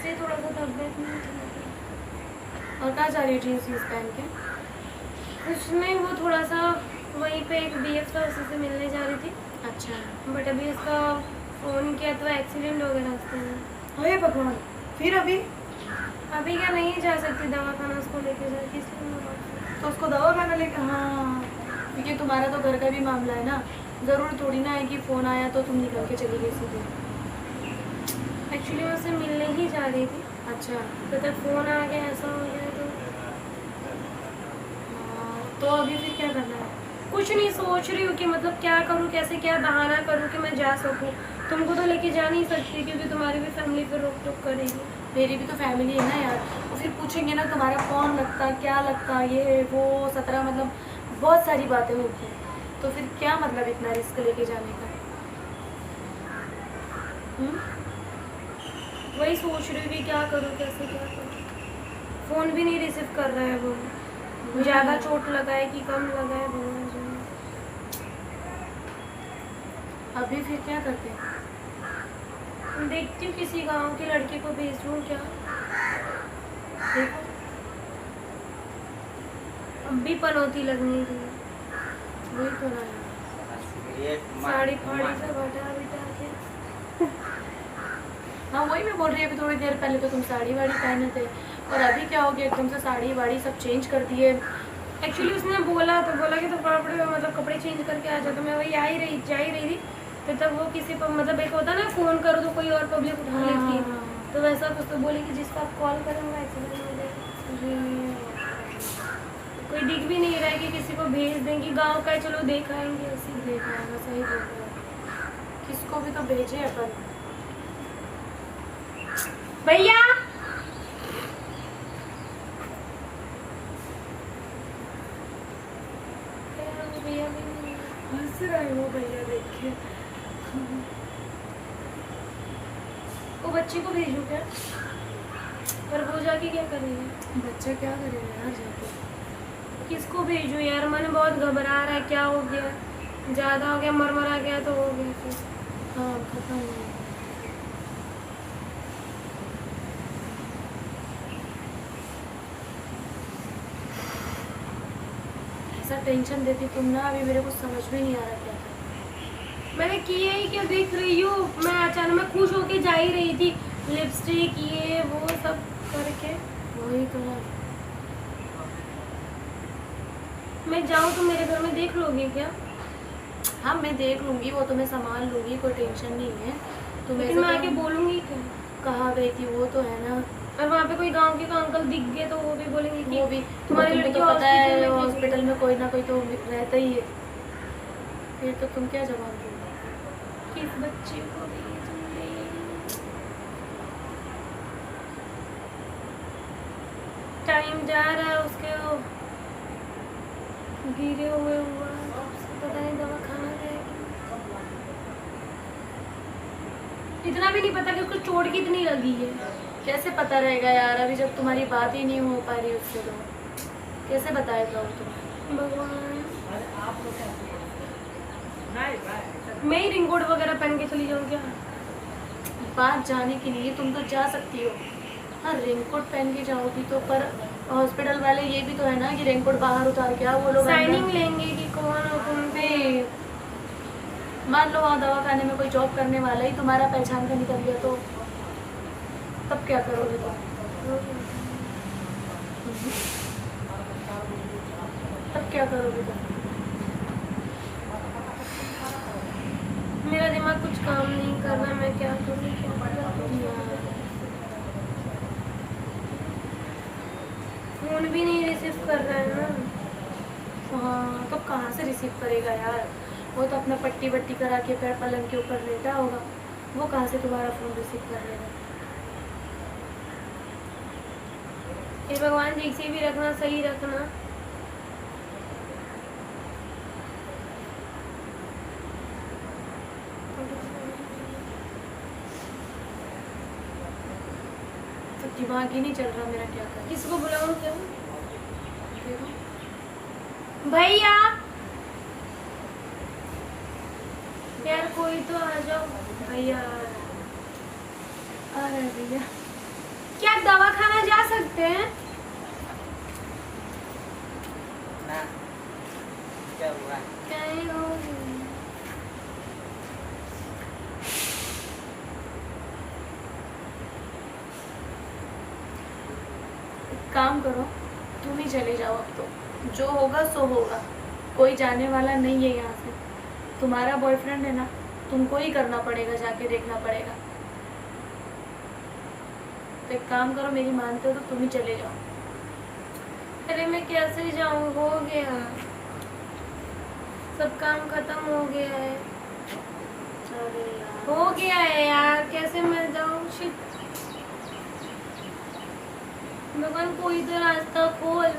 वैसे ही थोड़ा सा तबियत नहीं ठीक है। और कहाँ जा रही हो जीन्स वीन्स पहन के? कुछ नहीं, वो थोड़ा सा वहीं पे एक BF था, उसी से मिलने जा रही थी। अच्छा। बट अभी उसका फ़ोन किया तो एक्सीडेंट हो गया रास्ते में। अरे भगवान, फिर अभी? अभी क्या नहीं जा सकती दवाखाना उसको लेके जाके, इसलिए मैं बात कर रही तो उसको दवा खाना लेकर, हाँ क्योंकि तुम्हारा तो घर का भी मामला है ना, ज़रूर थोड़ी ना है कि फ़ोन आया तो तुम निकल के चली गई सीधे। हूँ। एक्चुअली मैं उससे मिलने ही जा रही थी, अच्छा। तो तब फ़ोन आ गया, ऐसा हो गया तो तो अभी फिर क्या करना है? कुछ नहीं सोच रही हूँ कि मतलब क्या करूँ, कैसे क्या बहाना करूँ कि मैं जा सकूँ। तुमको तो लेके जा नहीं सकती क्योंकि तुम्हारी भी फैमिली फिर रोक टोक करेगी। मेरी भी तो फैमिली है ना यार, तो फिर पूछेंगे ना तुम्हारा कौन लगता, क्या लगता, ये वो 17 मतलब बहुत सारी बातें होती हैं, तो फिर क्या मतलब इतना रिस्क लेके जाने का? वही सोच रही हूँ कि क्या करूँ, कैसे क्या करूँ। फ़ोन भी नहीं रिसीव कर रहा है वो, ज़्यादा चोट लगा है कि कम लगा है भगवान जाने। अभी फिर क्या करते हैं? देखती हूँ किसी गांव के लड़के को भेज दूँ क्या। देखो अब भी पनौती लगने की, वही तो ना है। साड़ी फाड़ी सब हटा बिटा के। हाँ वही मैं बोल रही हूँ, अभी थोड़ी देर पहले तो तुम साड़ी वाड़ी पहने थे, और अभी क्या हो गया एकदम से साड़ी वाड़ी सब चेंज कर दिए। एक्चुअली उसने बोला कि तो कपड़े मतलब कपड़े चेंज करके आ जाओ, तो मैं वही जा ही रही थी। तो तब वो किसी पर मतलब एक होता ना फ़ोन करो तो कोई और पब्लिक उठा लेती है, तो वैसा कुछ तो बोले कि जिसको आप कॉल करेंगे एक्सीडेंट हो जाएगा। कोई दिख भी नहीं रहा है कि किसी को भेज देंगे, गांव का है चलो देख आएंगे, ऐसे ही देखा है, सही बोल रहे हो, किसको भी तो भेजे अपन। भैया भैया भी नहीं। हंस रहे हो भैया देख के। वो बच्चे को भेजूँ क्या, पर वो जाके क्या करेंगे? बच्चा क्या करेगा यार जाके? किसको भेजूँ यार, मन बहुत घबरा रहा है, क्या हो गया, ज़्यादा हो गया, मरमरा गया तो हो गया फिर। हाँ खत्म हो गया। ऐसा टेंशन देती तुम ना, अभी मेरे को समझ में नहीं आ रहा क्या था। मैंने किए ही क्या देख रही हूँ, मैं अचानक मैं खुश होके जा ही रही थी, लिपस्टिक ये वो सब करके। वही तो ना। मैं जाऊँ तो मेरे घर में देख लोगे क्या? हाँ मैं देख लूँगी, वो तो मैं संभाल लूँगी, कोई टेंशन नहीं है। तो लेकिन मैं आके बोलूँगी क्या? कहाँ गई थी वो तो है ना। और वहाँ पे कोई गांव के अंकल दिख गए तो वो भी बोलेंगे कि वो भी तुम्हारी तुमको लड़की तो पता है हॉस्पिटल हॉस्पिटल में कोई ना कोई तो रहता ही है, फिर तो तुम क्या जवाब दोगे? किस बच्चे को भेजूंगी? टाइम जा रहा है उसके, वो गिरे हुए हुआ है, पता नहीं दवा खाना जाएगी। इतना भी नहीं पता कि उसको चोट कितनी लगी है। कैसे पता रहेगा यार, अभी जब तुम्हारी बात ही नहीं हो पा रही उससे तो कैसे बताएगा वो तुम्हें? भगवान, मैं ही रिंग कोट वगैरह पहन के चली जाऊँ क्या? बात जाने के लिए तुम तो जा सकती हो, हाँ रेनकोट पहन के जाओगी तो, पर हॉस्पिटल वाले ये भी तो है ना कि रेनकोट बाहर उतार के आओ, वो लोग साइनिंग लेंगे कि कौन हो तुम पे। मान लो वहाँ दवा खाने में कोई जॉब करने वाला ही तुम्हारा पहचान का निकल गया तो तब क्या करोगे तुम? तब क्या करोगे तुम? मेरा दिमाग कुछ काम नहीं कर रहा, मैं क्या करूँ क्या करूँ? फोन भी नहीं रिसीव कर रहा है ना। हाँ तो कहाँ से रिसीव करेगा यार, वो तो अपना पट्टी वट्टी करा के पैर पलंग के ऊपर लेटा होगा, वो कहाँ से तुम्हारा फ़ोन रिसीव कर लेगा? हे भगवान, जैसे भी रखना सही रखना। तो दिमाग ही नहीं चल रहा मेरा, क्या करूँ? किसको बुलाऊं क्या? देखो भैया यार कोई तो आ जाओ। भैया आ रहा है भैया। सकते हैं? ना क्या हुआ? क्या ही हो? एक काम करो, तुम ही चले जाओ अब तो। जो होगा सो होगा, कोई जाने वाला नहीं है यहाँ से। तुम्हारा बॉयफ्रेंड है ना, तुमको ही करना पड़ेगा, जाके देखना पड़ेगा। तो एक काम करो, मेरी मानते हो तो तुम ही चले जाओ। अरे मैं कैसे जाऊँ? हो गया, सब काम खत्म हो गया है। अरे यार, हो गया है यार, कैसे मैं जाऊँ? शिट, भगवान कोई तो रास्ता खोल।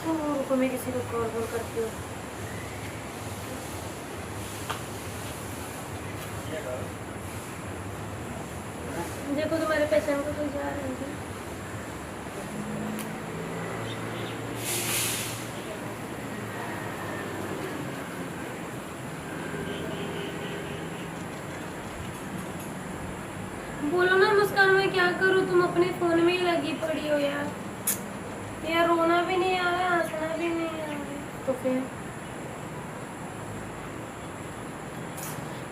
रुको, मैं किसी को कॉल करती हूँ। देखो तुम्हारे पहचान को कोई जा रहा है। बोलो ना मुस्कान, मैं क्या करूँ? तुम अपने फोन में ही लगी पड़ी हो यार। यार रोना भी नहीं आ रहा, हंसना भी नहीं आ रहा। तो फिर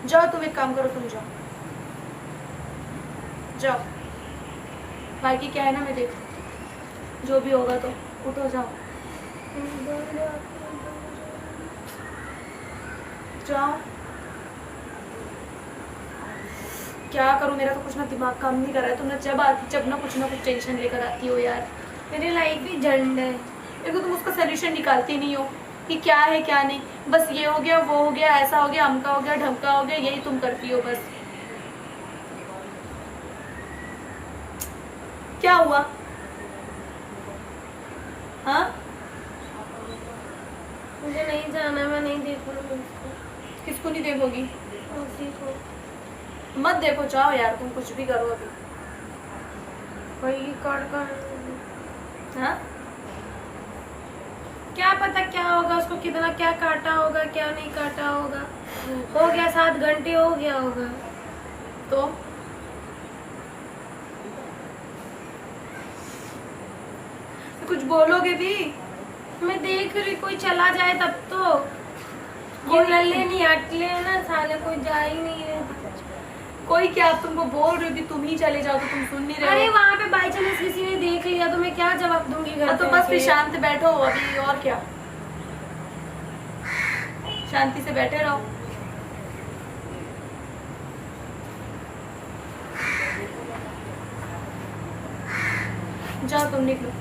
जाओ, तुम एक काम करो, तुम जाओ जाओ। बाकी क्या है ना, मैं देख जो भी होगा। तो उठो, जाओ जाओ। क्या करूं, मेरा तो कुछ ना दिमाग काम नहीं कर रहा है। तुम ना जब ना कुछ टेंशन लेकर आती हो यार। मेरी लाइफ ही झंड है। देखो, तुम उसका सोल्यूशन निकालती नहीं हो कि क्या है क्या नहीं। बस ये हो गया, वो हो गया, ऐसा हो गया, अमका हो गया, ढमका हो गया, यही तुम करती हो बस। क्या हुआ? हाँ, मुझे नहीं जाना, मैं नहीं देखूंगी उसको। किसको नहीं देखोगी? उसी को। मत देखो, जाओ यार, तुम कुछ भी करो अभी। वही काट कर। हाँ, क्या पता क्या होगा, उसको कितना क्या काटा होगा, क्या नहीं काटा होगा। हो गया 7 घंटे हो गया होगा। तो कुछ बोलोगे भी? मैं देख रही कोई चला जाए तब तो। ये नल्ले नहीं हटले है ना साले, कोई जा ही नहीं है। कोई क्या, आप तुमको बोल रही हो कि तुम ही चले जाओ, तो तुम सुन नहीं अरे रहे हो। वहाँ पे बाई चांस किसी ने देख लिया तो मैं क्या जवाब दूंगी घर तो पे बस फिर आके? शांत बैठो अभी, और क्या, शांति से बैठे रहो। जाओ, तुम निकलो।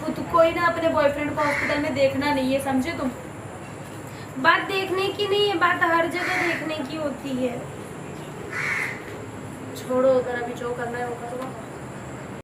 खुद को ही ना अपने बॉयफ्रेंड को हॉस्पिटल में देखना नहीं है, समझे तुम? बात देखने की नहीं है, बात हर जगह देखने की होती है। छोड़ो उधर, अभी जो करना है वो करो।